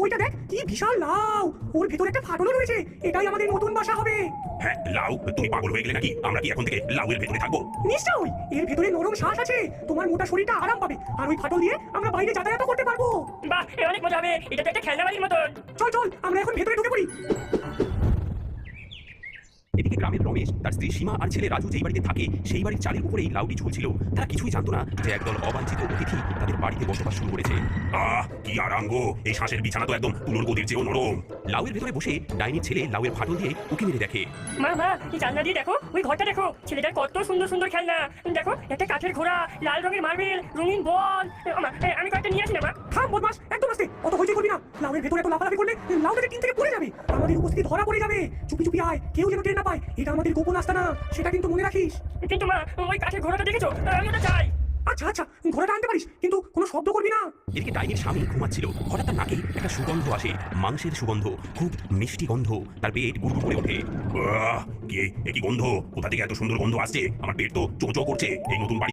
ওইটা দেখ কি বিশাল লাউ, ওর ভেতরে একটা ফাটলও রয়েছে। এটাই আমাদের নতুন বাসা হবে। হ্যাঁ লাউ, তুমি পাগল হয়ে গেলে নাকি? আমরা কি এখন থেকে লাউয়ের ভেতরে থাকবো? নিশ্চয়ই, এর ভেতরে নরম শ্বাস আছে, তোমার মোটা শরীরটা আরাম পাবে, আর ওই ফাটল দিয়ে আমরা বাইরে যাতায়াত করতে পারবো। বাহ, অনেক মজা হবে। এটা তো একটা খেলনা বাড়ির মতন। চল চল, আমরা এখন ভেতরে ঢুকে পড়ি। এদিকে গ্রামের রমেশ, তার স্ত্রী সীমা আর ছেলে রাজু যেই বাড়িতে থাকে সেই বাড়ির চালের উপরেই লাউটি ঝুলছিল। তারা কিছুই জানতো না যে একদল অবাঞ্ছিত অতিথি তাদের বাড়িতে বসবাস শুরু করেছে। কি আরাম গো, এই শ্বাসের বিছানা তো একদম তুলোর গদির চেয়েও নরম। লাউয়ের ভেতরে বসে ডাইনির ছেলে লাউয়ের ফাটল দিয়ে উকি মেরে দেখে। মা মা, এই জানলা দিয়ে দেখো, ওই ঘরটা দেখো। ছেলেটার কত সুন্দর সুন্দর খেলনা। দেখো, একটা কাঠের ঘোড়া, লাল রঙের মার্বেল, রঙিন বল। আমি কয়েকটা নিয়ে আসি না মা? থাম বদমাস, একদম আস্তে, অত হইচই করবি না। লাউয়ের ভেতরে এত লাফালাফি করলে লাউ থেকে টিন থেকে পড়ে যাবে, আমাদের উপস্থিতি ধরা পড়ে যাবে। চুপি চুপি আয়, কেউ যেন টের না পায়। এটা আমাদের গোপন আস্তানা, সেটা কিন্তু মনে রাখিস। কিন্তু মা, ওই কাঠের ঘোড়াটা দেখেছো? আমি ওটা চাই। আচ্ছা আচ্ছা, ঘোড়াটা আনতে পারিস, কিন্তু কোনো শব্দ করবি না। এদিকে ডাইনির স্বামী ঘুমাচ্ছিল। হঠাৎ তার নাকে একটা সুগন্ধ আসে, মাংসের সুগন্ধ, খুব মিষ্টি গন্ধ। তার পেট গুড়গুড় করে ওঠে। কি গন্ধ? কোথা থেকে এত সুন্দর গন্ধ আসছে? আমার পেট তো চোঁ চোঁ করছে। এই নতুন বাড়ি